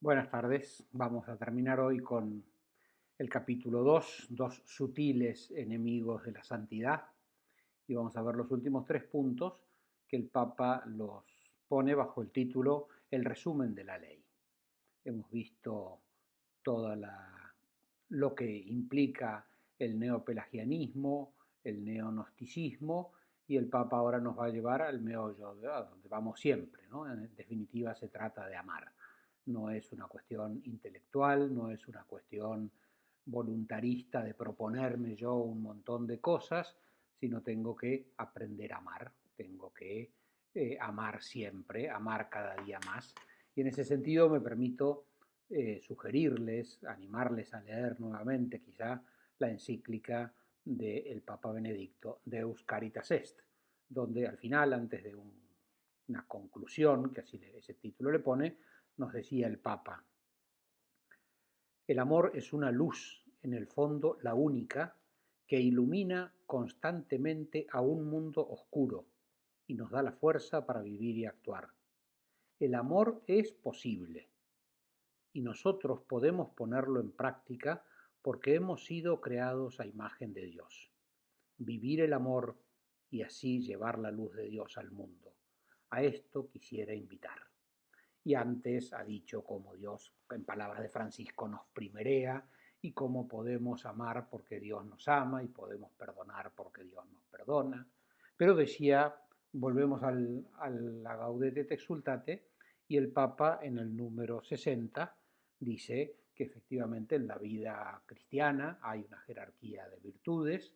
Buenas tardes. Vamos a terminar hoy con el capítulo 2, dos sutiles enemigos de la santidad, y vamos a ver los últimos 3 puntos que el Papa los pone bajo el título El resumen de la ley. Hemos visto todo lo que implica el neopelagianismo, el neognosticismo, y el Papa ahora nos va a llevar al meollo, a donde vamos siempre, ¿no? En definitiva, se trata de amar. No es una cuestión intelectual, no es una cuestión voluntarista de proponerme yo un montón de cosas, sino tengo que aprender a amar, tengo que amar siempre, amar cada día más. Y en ese sentido me permito sugerirles, animarles a leer nuevamente quizá la encíclica del Papa Benedicto, Deus Caritas Est, donde al final, antes de una conclusión, que así ese título le pone, nos decía el Papa: el amor es una luz, en el fondo la única, que ilumina constantemente a un mundo oscuro y nos da la fuerza para vivir y actuar. El amor es posible y nosotros podemos ponerlo en práctica porque hemos sido creados a imagen de Dios. Vivir el amor y así llevar la luz de Dios al mundo. A esto quisiera invitar. Y antes ha dicho cómo Dios, en palabras de Francisco, nos primerea y cómo podemos amar porque Dios nos ama y podemos perdonar porque Dios nos perdona. Pero decía, volvemos a la Gaudete et Exsultate, y el Papa en el número 60 dice que efectivamente en la vida cristiana hay una jerarquía de virtudes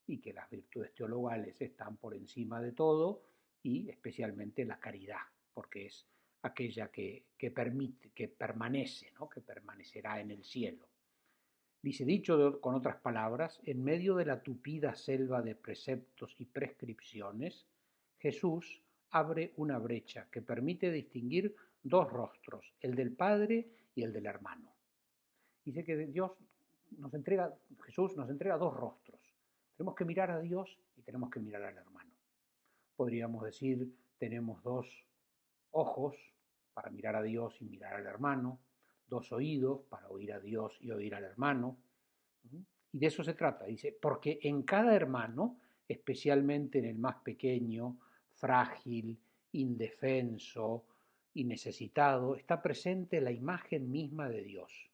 y que las virtudes teologales están por encima de todo, y especialmente la caridad, porque es aquella que permite, que permanece, ¿no? Que permanecerá en el cielo. Dice, dicho con otras palabras, en medio de la tupida selva de preceptos y prescripciones, Jesús abre una brecha que permite distinguir dos rostros, el del Padre y el del hermano. Dice que Jesús nos entrega dos rostros. Tenemos que mirar a Dios y tenemos que mirar al hermano. Podríamos decir, tenemos dos ojos para mirar a Dios y mirar al hermano, dos oídos para oír a Dios y oír al hermano. Y de eso se trata, dice, porque en cada hermano, especialmente en el más pequeño, frágil, indefenso y necesitado, está presente la imagen misma de Dios.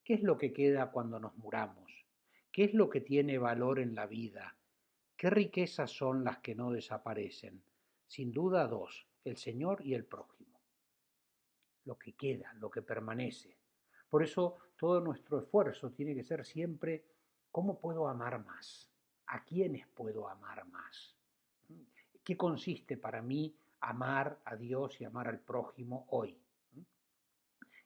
¿Qué es lo que queda cuando nos muramos? ¿Qué es lo que tiene valor en la vida? ¿Qué riquezas son las que no desaparecen? Sin duda dos, el Señor y el prójimo. Lo que queda, lo que permanece. Por eso todo nuestro esfuerzo tiene que ser siempre: ¿cómo puedo amar más? ¿A quiénes puedo amar más? ¿Qué consiste para mí amar a Dios y amar al prójimo hoy?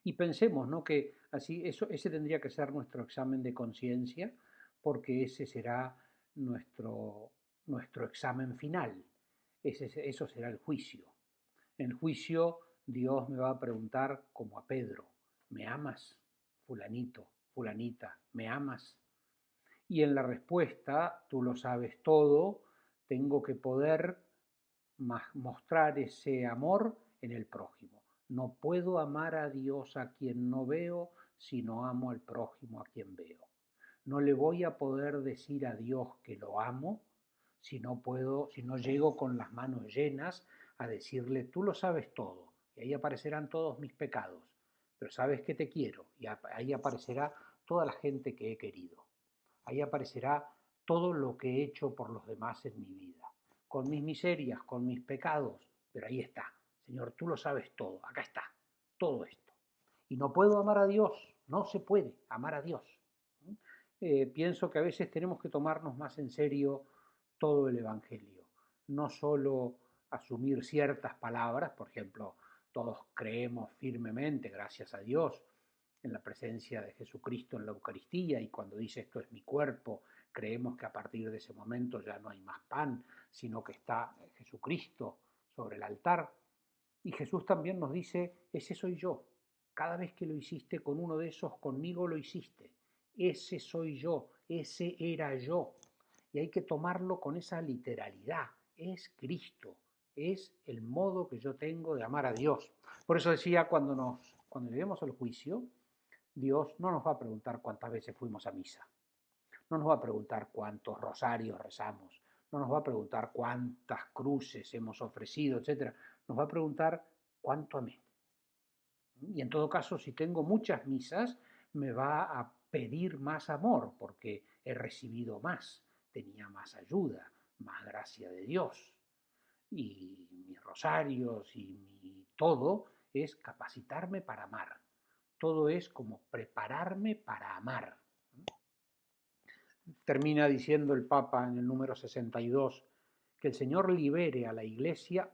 Y pensemos, ¿no?, que así ese tendría que ser nuestro examen de conciencia, porque ese será nuestro examen final. Eso será el juicio. En el juicio Dios me va a preguntar, como a Pedro: ¿me amas, fulanito, fulanita? ¿Me amas? Y en la respuesta, tú lo sabes todo, tengo que poder mostrar ese amor en el prójimo. No puedo amar a Dios a quien no veo si no amo al prójimo a quien veo. No le voy a poder decir a Dios que lo amo si no llego con las manos llenas a decirle: tú lo sabes todo, y ahí aparecerán todos mis pecados, pero sabes que te quiero, y ahí aparecerá toda la gente que he querido. Ahí aparecerá todo lo que he hecho por los demás en mi vida, con mis miserias, con mis pecados, pero ahí está. Señor, tú lo sabes todo, acá está, todo esto. Y no puedo amar a Dios, no se puede amar a Dios. Pienso que a veces tenemos que tomarnos más en serio todo el Evangelio, no solo asumir ciertas palabras. Por ejemplo, todos creemos firmemente, gracias a Dios, en la presencia de Jesucristo en la Eucaristía, y cuando dice esto es mi cuerpo, creemos que a partir de ese momento ya no hay más pan, sino que está Jesucristo sobre el altar. Y Jesús también nos dice: ese soy yo. Cada vez que lo hiciste con uno de esos, conmigo lo hiciste. Ese soy yo, ese era yo. Y hay que tomarlo con esa literalidad. Es Cristo, es el modo que yo tengo de amar a Dios. Por eso decía, cuando cuando lleguemos al juicio, Dios no nos va a preguntar cuántas veces fuimos a misa, no nos va a preguntar cuántos rosarios rezamos, no nos va a preguntar cuántas cruces hemos ofrecido, etc. Nos va a preguntar cuánto amé. Y en todo caso, si tengo muchas misas, me va a pedir más amor porque he recibido más, tenía más ayuda, más gracia de Dios. Y mis rosarios y mi todo es capacitarme para amar. Todo es como prepararme para amar. Termina diciendo el Papa en el número 62 que el Señor libere a la Iglesia,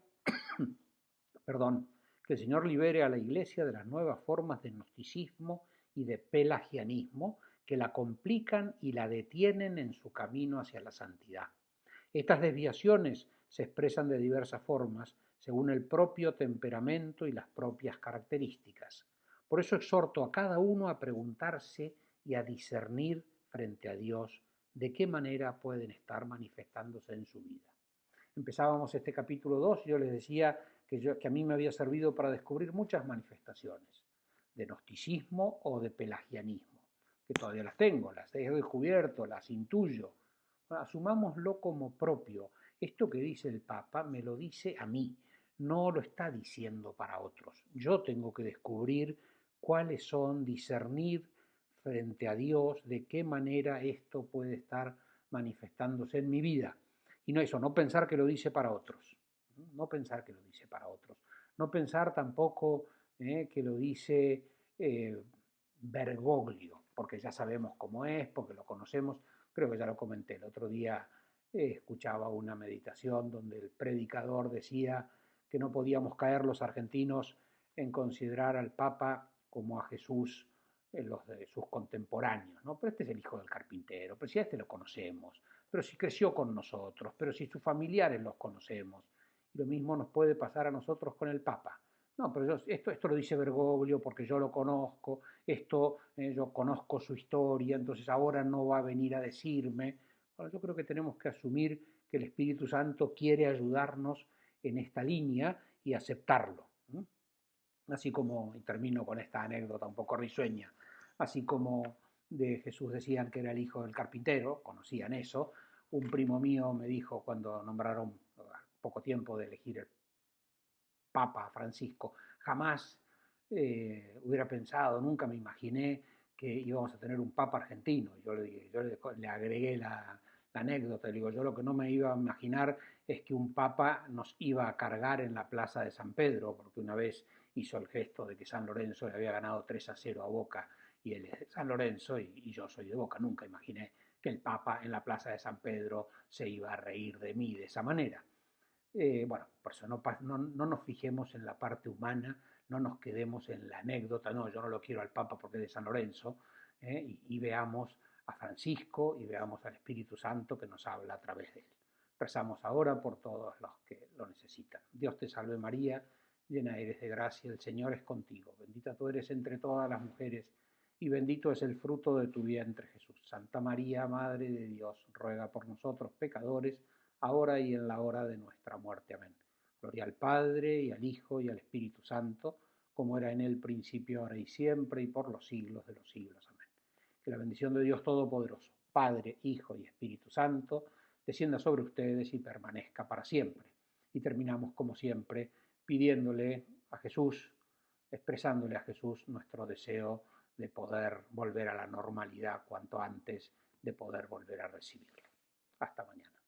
perdón, que el Señor libere a la Iglesia de las nuevas formas de gnosticismo y de pelagianismo que la complican y la detienen en su camino hacia la santidad. Estas desviaciones se expresan de diversas formas según el propio temperamento y las propias características. Por eso exhorto a cada uno a preguntarse y a discernir frente a Dios de qué manera pueden estar manifestándose en su vida. Empezábamos este capítulo 2 y yo les decía que a mí me había servido para descubrir muchas manifestaciones de gnosticismo o de pelagianismo, que todavía las tengo, las he descubierto, las intuyo. Asumámoslo como propio. Esto que dice el Papa me lo dice a mí, no lo está diciendo para otros. Yo tengo que descubrir cuáles son, discernir frente a Dios de qué manera esto puede estar manifestándose en mi vida. Y no eso, no pensar que lo dice para otros, no pensar que lo dice para otros, no pensar tampoco que lo dice Bergoglio, porque ya sabemos cómo es, porque lo conocemos, creo que ya lo comenté, el otro día escuchaba una meditación donde el predicador decía que no podíamos caer los argentinos en considerar al Papa como a Jesús los de sus contemporáneos, ¿no? Pero este es el hijo del carpintero, pero si a este lo conocemos, pero si creció con nosotros, pero si sus familiares los conocemos. Y lo mismo nos puede pasar a nosotros con el Papa. No, pero esto lo dice Bergoglio porque yo lo conozco, yo conozco su historia, entonces ahora no va a venir a decirme. Bueno, yo creo que tenemos que asumir que el Espíritu Santo quiere ayudarnos en esta línea y aceptarlo. Así como, y termino con esta anécdota un poco risueña, así como de Jesús decían que era el hijo del carpintero, conocían eso, un primo mío me dijo cuando nombraron poco tiempo de elegir el Papa Francisco, jamás hubiera pensado, nunca me imaginé que íbamos a tener un Papa argentino. Le agregué la anécdota, le digo, yo lo que no me iba a imaginar es que un Papa nos iba a cargar en la plaza de San Pedro, porque una vez hizo el gesto de que San Lorenzo le había ganado 3-0 a Boca, y él es de San Lorenzo y yo soy de Boca. Nunca imaginé que el Papa en la plaza de San Pedro se iba a reír de mí de esa manera. Bueno, por eso no nos fijemos en la parte humana, no nos quedemos en la anécdota, no, yo no lo quiero al Papa porque es de San Lorenzo, y veamos a Francisco y veamos al Espíritu Santo que nos habla a través de él. Rezamos ahora por todos los que lo necesitan. Dios te salve María, llena eres de gracia, el Señor es contigo, bendita tú eres entre todas las mujeres y bendito es el fruto de tu vientre Jesús. Santa María, Madre de Dios, ruega por nosotros pecadores, ahora y en la hora de nuestra muerte. Amén. Gloria al Padre, y al Hijo, y al Espíritu Santo, como era en el principio, ahora y siempre, y por los siglos de los siglos. Amén. Que la bendición de Dios Todopoderoso, Padre, Hijo y Espíritu Santo, descienda sobre ustedes y permanezca para siempre. Y terminamos, como siempre, pidiéndole a Jesús, expresándole a Jesús nuestro deseo de poder volver a la normalidad cuanto antes, de poder volver a recibirlo. Hasta mañana.